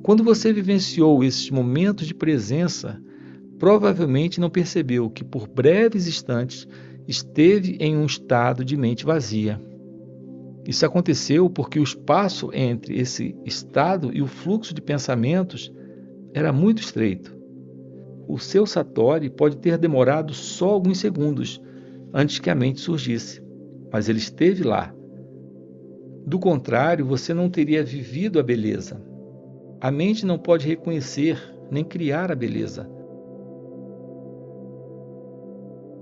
Quando você vivenciou esses momentos de presença, provavelmente não percebeu que por breves instantes esteve em um estado de mente vazia. Isso aconteceu porque o espaço entre esse estado e o fluxo de pensamentos era muito estreito. O seu satori pode ter demorado só alguns segundos antes que a mente surgisse, mas ele esteve lá. Do contrário, você não teria vivido a beleza. A mente não pode reconhecer nem criar a beleza.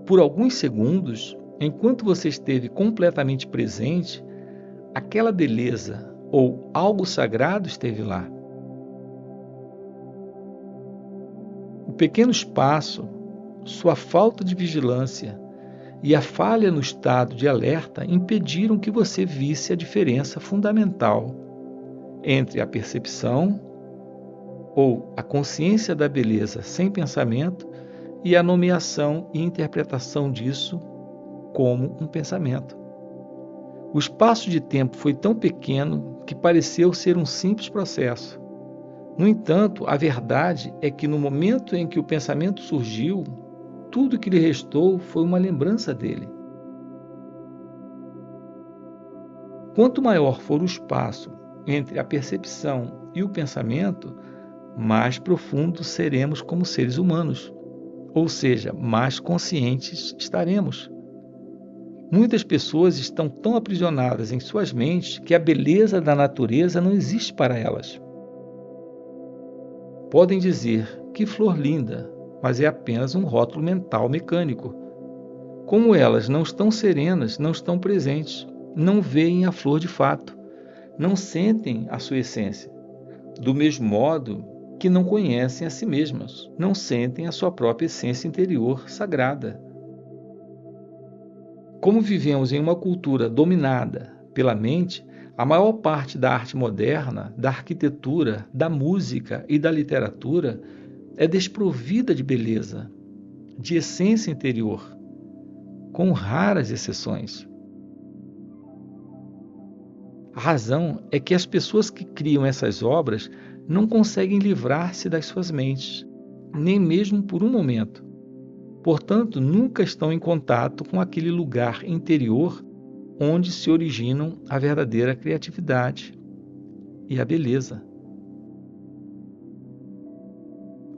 Por alguns segundos, enquanto você esteve completamente presente, aquela beleza ou algo sagrado esteve lá. O pequeno espaço, sua falta de vigilância e a falha no estado de alerta impediram que você visse a diferença fundamental entre a percepção ou a consciência da beleza sem pensamento e a nomeação e interpretação disso como um pensamento. O espaço de tempo foi tão pequeno que pareceu ser um simples processo. No entanto, a verdade é que no momento em que o pensamento surgiu, tudo que lhe restou foi uma lembrança dele. Quanto maior for o espaço entre a percepção e o pensamento, mais profundos seremos como seres humanos, ou seja, mais conscientes estaremos. Muitas pessoas estão tão aprisionadas em suas mentes que a beleza da natureza não existe para elas. Podem dizer, que flor linda, mas é apenas um rótulo mental mecânico. Como elas não estão serenas, não estão presentes, não veem a flor de fato, não sentem a sua essência. Do mesmo modo que não conhecem a si mesmas, não sentem a sua própria essência interior sagrada. Como vivemos em uma cultura dominada pela mente, a maior parte da arte moderna, da arquitetura, da música e da literatura é desprovida de beleza, de essência interior, com raras exceções. A razão é que as pessoas que criam essas obras não conseguem livrar-se das suas mentes, nem mesmo por um momento. Portanto, nunca estão em contato com aquele lugar interior onde se originam a verdadeira criatividade e a beleza.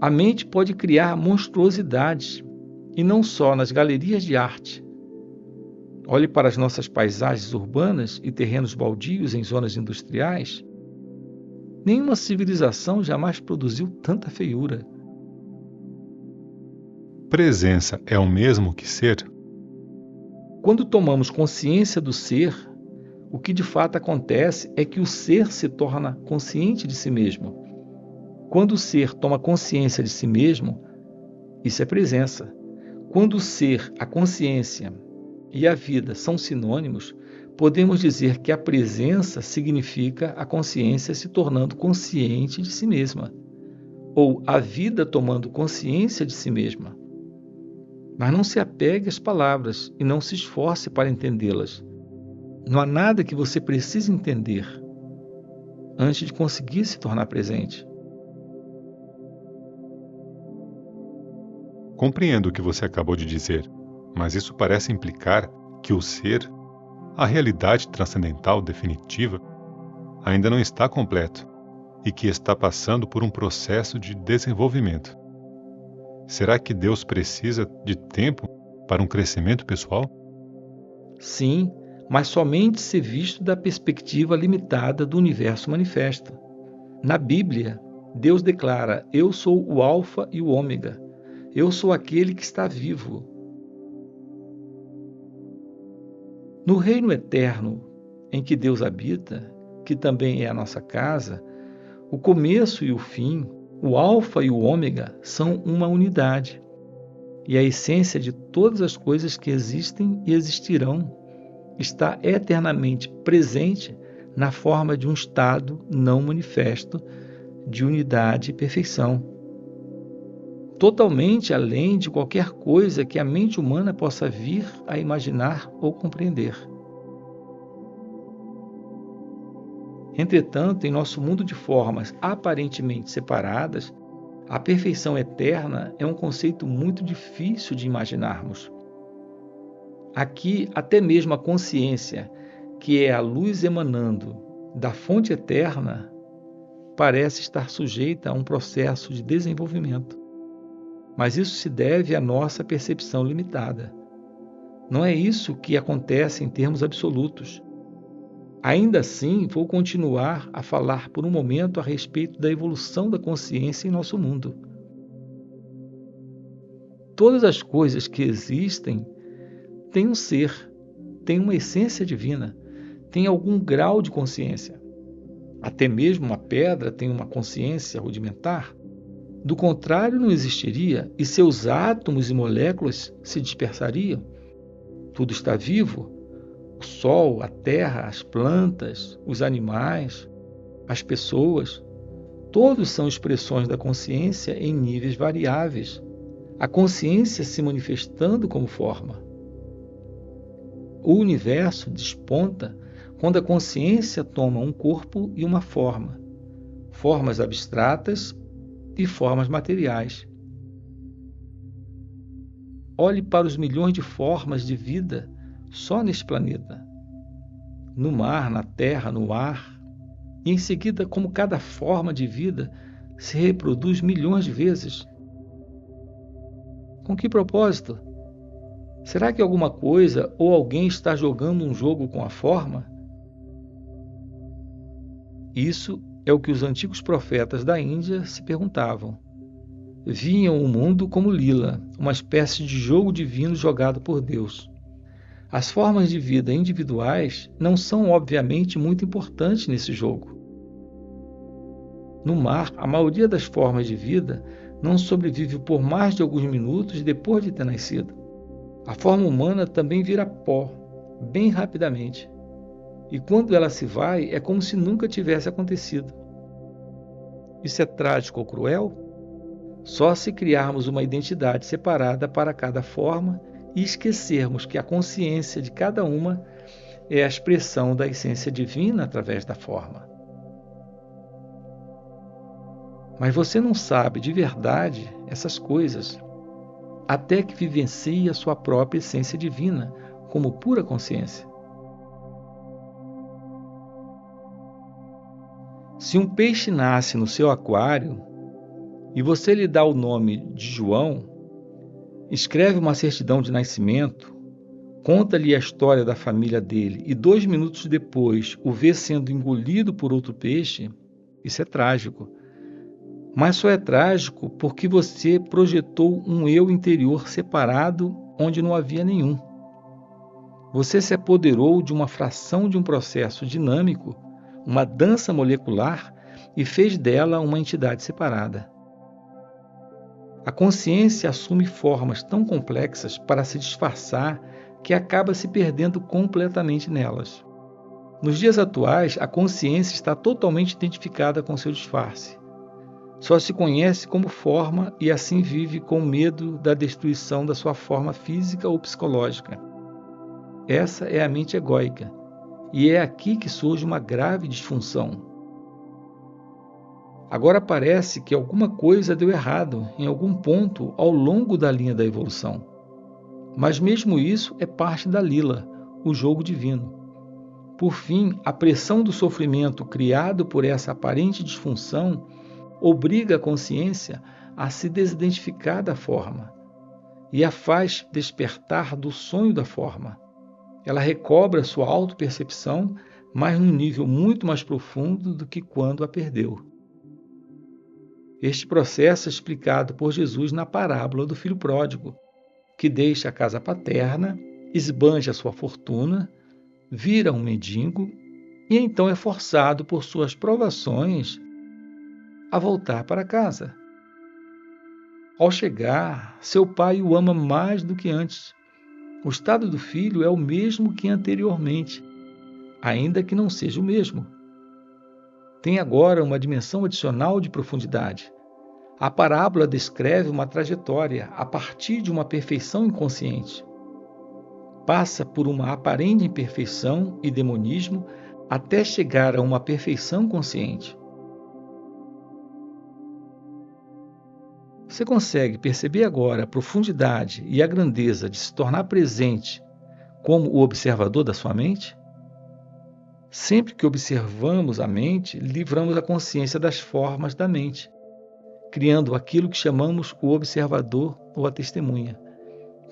A mente pode criar monstruosidades, e não só nas galerias de arte. Olhe para as nossas paisagens urbanas e terrenos baldios em zonas industriais. Nenhuma civilização jamais produziu tanta feiura. Presença é o mesmo que ser? Quando tomamos consciência do ser, o que de fato acontece é que o ser se torna consciente de si mesmo. Quando o ser toma consciência de si mesmo, isso é presença. Quando o ser, a consciência e a vida são sinônimos, podemos dizer que a presença significa a consciência se tornando consciente de si mesma, ou a vida tomando consciência de si mesma. Mas não se apegue às palavras e não se esforce para entendê-las. Não há nada que você precise entender antes de conseguir se tornar presente. Compreendo o que você acabou de dizer, mas isso parece implicar que o ser, a realidade transcendental definitiva, ainda não está completo e que está passando por um processo de desenvolvimento. Será que Deus precisa de tempo para um crescimento pessoal? Sim, mas somente se visto da perspectiva limitada do universo manifesto. Na Bíblia, Deus declara: Eu sou o Alfa e o Ômega. Eu sou aquele que está vivo. No reino eterno em que Deus habita, que também é a nossa casa, o começo e o fim, o Alfa e o Ômega são uma unidade. E a essência de todas as coisas que existem e existirão está eternamente presente na forma de um estado não manifesto de unidade e perfeição. Totalmente além de qualquer coisa que a mente humana possa vir a imaginar ou compreender. Entretanto, em nosso mundo de formas aparentemente separadas, a perfeição eterna é um conceito muito difícil de imaginarmos. Aqui, até mesmo a consciência, que é a luz emanando da fonte eterna, parece estar sujeita a um processo de desenvolvimento. Mas isso se deve à nossa percepção limitada. Não é isso que acontece em termos absolutos. Ainda assim, vou continuar a falar por um momento a respeito da evolução da consciência em nosso mundo. Todas as coisas que existem têm um ser, têm uma essência divina, têm algum grau de consciência. Até mesmo uma pedra tem uma consciência rudimentar. Do contrário, não existiria e seus átomos e moléculas se dispersariam. Tudo está vivo. O sol, a terra, as plantas, os animais, as pessoas, todos são expressões da consciência em níveis variáveis. A consciência se manifestando como forma. O universo desponta quando a consciência toma um corpo e uma forma, formas abstratas e formas materiais. Olhe para os milhões de formas de vida só neste planeta, no mar, na terra, no ar, e em seguida como cada forma de vida se reproduz milhões de vezes. Com que propósito? Será que alguma coisa ou alguém está jogando um jogo com a forma? Isso é o que os antigos profetas da Índia se perguntavam. Viam o mundo como lila, uma espécie de jogo divino jogado por Deus. As formas de vida individuais não são, obviamente, muito importantes nesse jogo. No mar, a maioria das formas de vida não sobrevive por mais de alguns minutos depois de ter nascido. A forma humana também vira pó, bem rapidamente. E quando ela se vai, é como se nunca tivesse acontecido. Isso é trágico ou cruel? Só se criarmos uma identidade separada para cada forma e esquecermos que a consciência de cada uma é a expressão da essência divina através da forma. Mas você não sabe de verdade essas coisas até que vivencie a sua própria essência divina como pura consciência. Se um peixe nasce no seu aquário e você lhe dá o nome de João, escreve uma certidão de nascimento, conta-lhe a história da família dele e 2 minutos depois o vê sendo engolido por outro peixe, isso é trágico. Mas só é trágico porque você projetou um eu interior separado onde não havia nenhum. Você se apoderou de uma fração de um processo dinâmico, uma dança molecular, e fez dela uma entidade separada. A consciência assume formas tão complexas para se disfarçar que acaba se perdendo completamente nelas. Nos dias atuais, a consciência está totalmente identificada com seu disfarce. Só se conhece como forma e assim vive com medo da destruição da sua forma física ou psicológica. Essa é a mente egóica, e é aqui que surge uma grave disfunção. Agora parece que alguma coisa deu errado em algum ponto ao longo da linha da evolução. Mas mesmo isso é parte da lila, o jogo divino. Por fim, a pressão do sofrimento criado por essa aparente disfunção obriga a consciência a se desidentificar da forma e a faz despertar do sonho da forma. Ela recobra sua autopercepção, mas num nível muito mais profundo do que quando a perdeu. Este processo é explicado por Jesus na parábola do filho pródigo, que deixa a casa paterna, esbanja sua fortuna, vira um mendigo e então é forçado por suas provações a voltar para casa. Ao chegar, seu pai o ama mais do que antes. O estado do filho é o mesmo que anteriormente, ainda que não seja o mesmo. Tem agora uma dimensão adicional de profundidade. A parábola descreve uma trajetória a partir de uma perfeição inconsciente. Passa por uma aparente imperfeição e demonismo até chegar a uma perfeição consciente. Você consegue perceber agora a profundidade e a grandeza de se tornar presente como o observador da sua mente? Sempre que observamos a mente, livramos a consciência das formas da mente, criando aquilo que chamamos o observador ou a testemunha.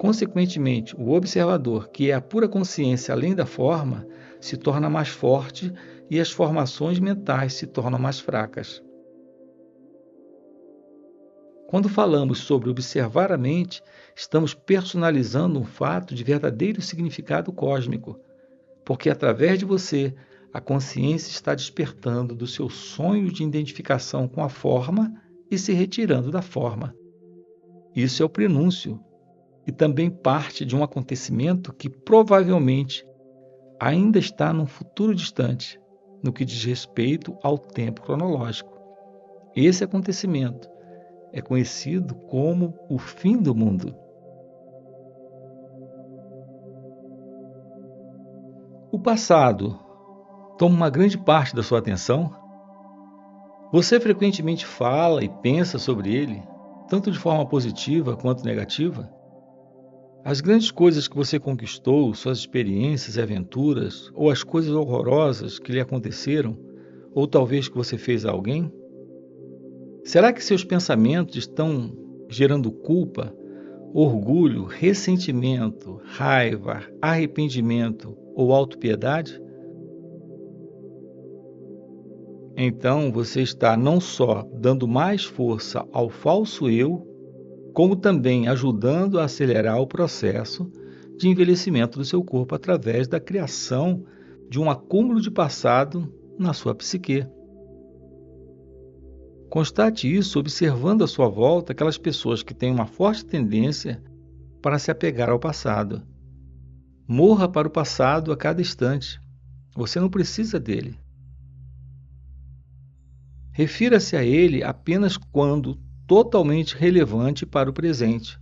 Consequentemente, o observador, que é a pura consciência além da forma, se torna mais forte e as formações mentais se tornam mais fracas. Quando falamos sobre observar a mente, estamos personalizando um fato de verdadeiro significado cósmico, porque através de você, a consciência está despertando do seu sonho de identificação com a forma e se retirando da forma. Isso é o prenúncio e também parte de um acontecimento que provavelmente ainda está num futuro distante, no que diz respeito ao tempo cronológico. Esse acontecimento é conhecido como o fim do mundo. O passado toma uma grande parte da sua atenção? Você frequentemente fala e pensa sobre ele, tanto de forma positiva quanto negativa? As grandes coisas que você conquistou, suas experiências e aventuras, ou as coisas horrorosas que lhe aconteceram, ou talvez que você fez a alguém? Será que seus pensamentos estão gerando culpa, orgulho, ressentimento, raiva, arrependimento ou autopiedade? Então você está não só dando mais força ao falso eu, como também ajudando a acelerar o processo de envelhecimento do seu corpo através da criação de um acúmulo de passado na sua psique. Constate isso observando à sua volta aquelas pessoas que têm uma forte tendência para se apegar ao passado. Morra para o passado a cada instante. Você não precisa dele. Refira-se a ele apenas quando totalmente relevante para o presente.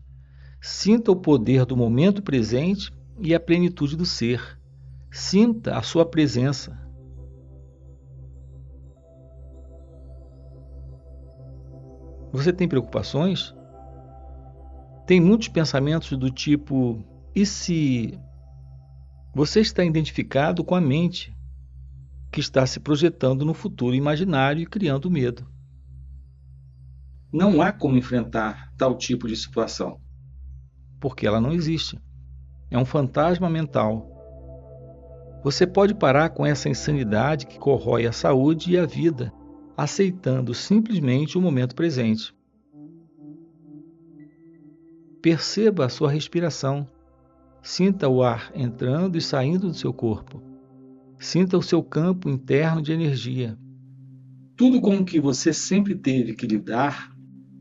Sinta o poder do momento presente e a plenitude do ser. Sinta a sua presença. Você tem preocupações? Tem muitos pensamentos do tipo: e se? Você está identificado com a mente, que está se projetando no futuro imaginário e criando medo. Não há como enfrentar tal tipo de situação, porque ela não existe. É um fantasma mental. Você pode parar com essa insanidade que corrói a saúde e a vida, aceitando simplesmente o momento presente. Perceba a sua respiração. Sinta o ar entrando e saindo do seu corpo. Sinta o seu campo interno de energia. Tudo com o que você sempre teve que lidar,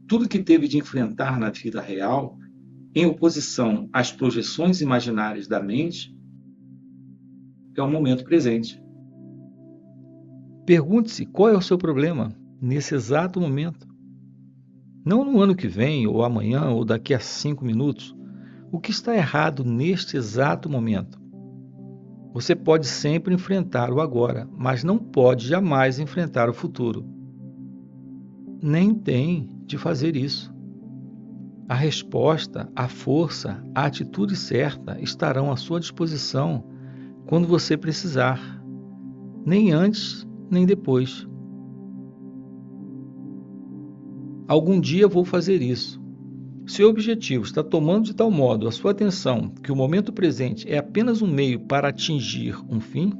tudo que teve de enfrentar na vida real, em oposição às projeções imaginárias da mente, é o momento presente. Pergunte-se qual é o seu problema nesse exato momento. Não no ano que vem, ou amanhã, ou daqui a 5 minutos. O que está errado neste exato momento? Você pode sempre enfrentar o agora, mas não pode jamais enfrentar o futuro. Nem tem de fazer isso. A resposta, a força, a atitude certa estarão à sua disposição quando você precisar, nem antes, nem depois. Algum dia vou fazer isso. Seu objetivo está tomando de tal modo a sua atenção que o momento presente é apenas um meio para atingir um fim?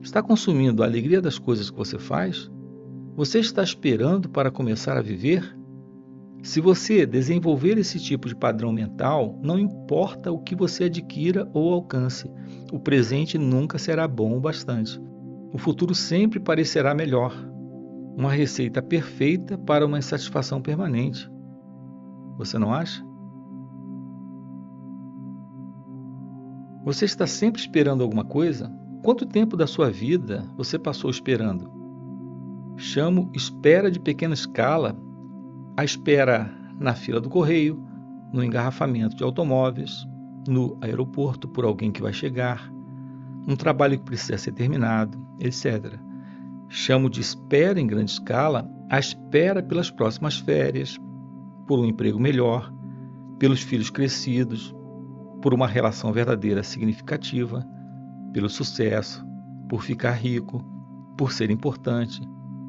Está consumindo a alegria das coisas que você faz? Você está esperando para começar a viver? Se você desenvolver esse tipo de padrão mental, não importa o que você adquira ou alcance, o presente nunca será bom o bastante. O futuro sempre parecerá melhor. Uma receita perfeita para uma insatisfação permanente. Você não acha? Você está sempre esperando alguma coisa? Quanto tempo da sua vida você passou esperando? Chamo espera de pequena escala a espera na fila do correio, no engarrafamento de automóveis, no aeroporto por alguém que vai chegar, um trabalho que precisa ser terminado, etc. Chamo de espera em grande escala a espera pelas próximas férias, por um emprego melhor, pelos filhos crescidos, por uma relação verdadeira significativa, pelo sucesso, por ficar rico, por ser importante,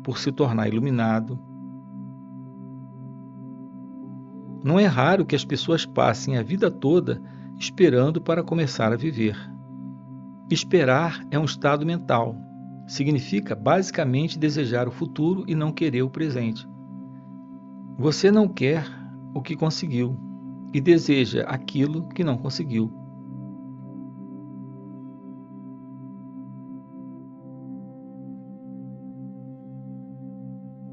por se tornar iluminado. Não é raro que as pessoas passem a vida toda esperando para começar a viver. Esperar é um estado mental. Significa basicamente desejar o futuro e não querer o presente. Você não quer o que conseguiu e deseja aquilo que não conseguiu.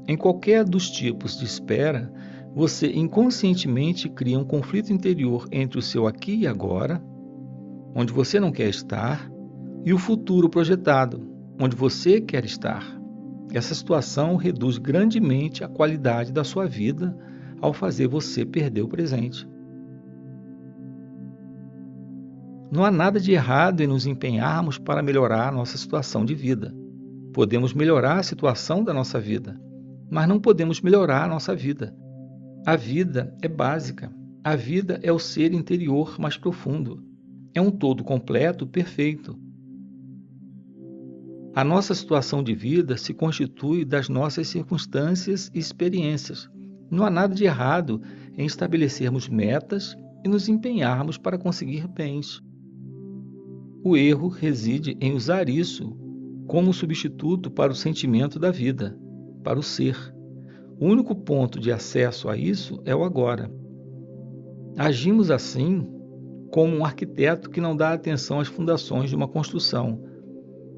Em qualquer dos tipos de espera, você inconscientemente cria um conflito interior entre o seu aqui e agora, onde você não quer estar, e o futuro projetado, onde você quer estar. Essa situação reduz grandemente a qualidade da sua vida ao fazer você perder o presente. Não há nada de errado em nos empenharmos para melhorar a nossa situação de vida. Podemos melhorar a situação da nossa vida, mas não podemos melhorar a nossa vida. A vida é básica. A vida é o ser interior mais profundo. É um todo completo, perfeito. A nossa situação de vida se constitui das nossas circunstâncias e experiências. Não há nada de errado em estabelecermos metas e nos empenharmos para conseguir bens. O erro reside em usar isso como substituto para o sentimento da vida, para o ser. O único ponto de acesso a isso é o agora. Agimos assim como um arquiteto que não dá atenção às fundações de uma construção,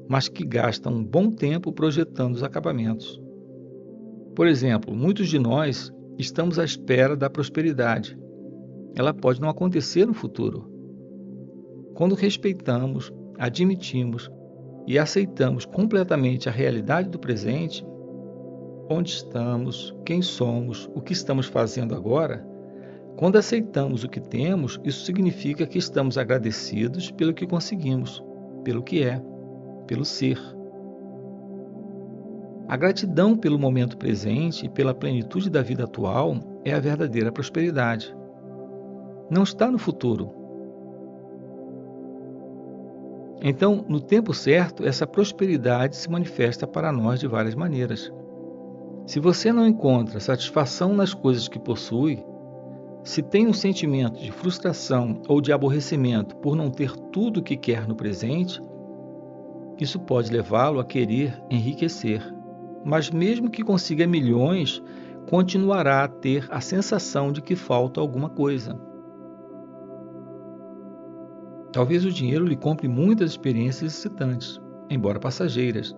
mas que gasta um bom tempo projetando os acabamentos. Por exemplo, muitos de nós estamos à espera da prosperidade. Ela pode não acontecer no futuro. Quando respeitamos, admitimos e aceitamos completamente a realidade do presente, onde estamos, quem somos, o que estamos fazendo agora, quando aceitamos o que temos, isso significa que estamos agradecidos pelo que conseguimos, pelo que é, pelo ser. A gratidão pelo momento presente e pela plenitude da vida atual é a verdadeira prosperidade. Não está no futuro. Então, no tempo certo, essa prosperidade se manifesta para nós de várias maneiras. Se você não encontra satisfação nas coisas que possui, se tem um sentimento de frustração ou de aborrecimento por não ter tudo o que quer no presente, isso pode levá-lo a querer enriquecer. Mas mesmo que consiga milhões, continuará a ter a sensação de que falta alguma coisa. Talvez o dinheiro lhe compre muitas experiências excitantes, embora passageiras,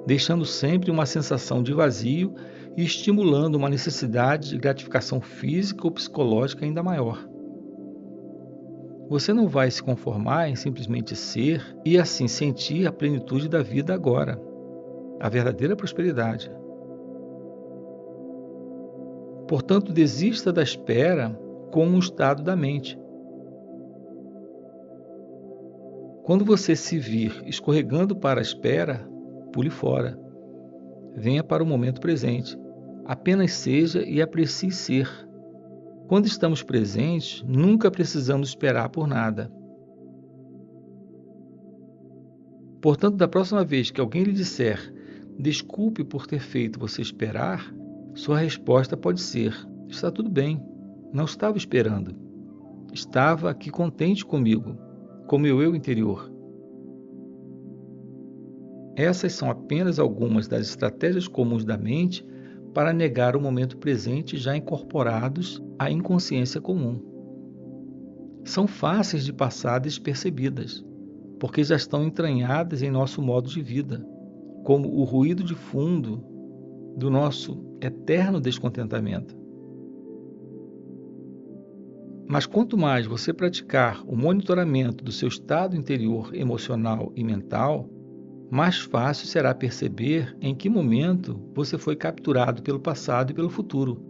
deixando sempre uma sensação de vazio e estimulando uma necessidade de gratificação física ou psicológica ainda maior. Você não vai se conformar em simplesmente ser e assim sentir a plenitude da vida agora, a verdadeira prosperidade. Portanto, desista da espera como um estado da mente. Quando você se vir escorregando para a espera, pule fora. Venha para o momento presente. Apenas seja e aprecie ser. Quando estamos presentes, nunca precisamos esperar por nada. Portanto, da próxima vez que alguém lhe disser desculpe por ter feito você esperar, sua resposta pode ser: está tudo bem, não estava esperando. Estava aqui contente comigo, com meu eu interior. Essas são apenas algumas das estratégias comuns da mente para negar o momento presente já incorporados à inconsciência comum. São fáceis de passar despercebidas, porque já estão entranhadas em nosso modo de vida, como o ruído de fundo do nosso eterno descontentamento. Mas quanto mais você praticar o monitoramento do seu estado interior emocional e mental, mais fácil será perceber em que momento você foi capturado pelo passado e pelo futuro,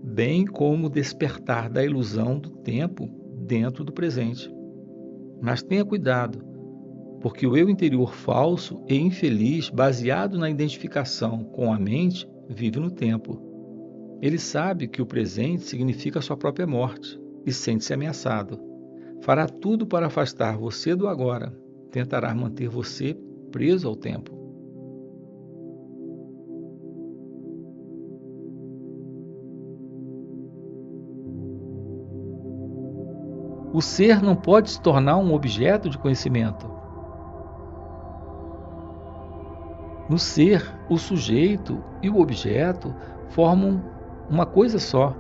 bem como despertar da ilusão do tempo dentro do presente. Mas tenha cuidado, porque o eu interior falso e infeliz, baseado na identificação com a mente, vive no tempo. Ele sabe que o presente significa a sua própria morte e sente-se ameaçado. Fará tudo para afastar você do agora, tentará manter você preso ao tempo. O ser não pode se tornar um objeto de conhecimento. No ser, o sujeito e o objeto formam uma coisa só.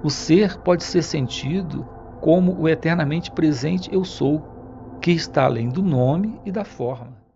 O ser pode ser sentido como o eternamente presente eu sou, que está além do nome e da forma.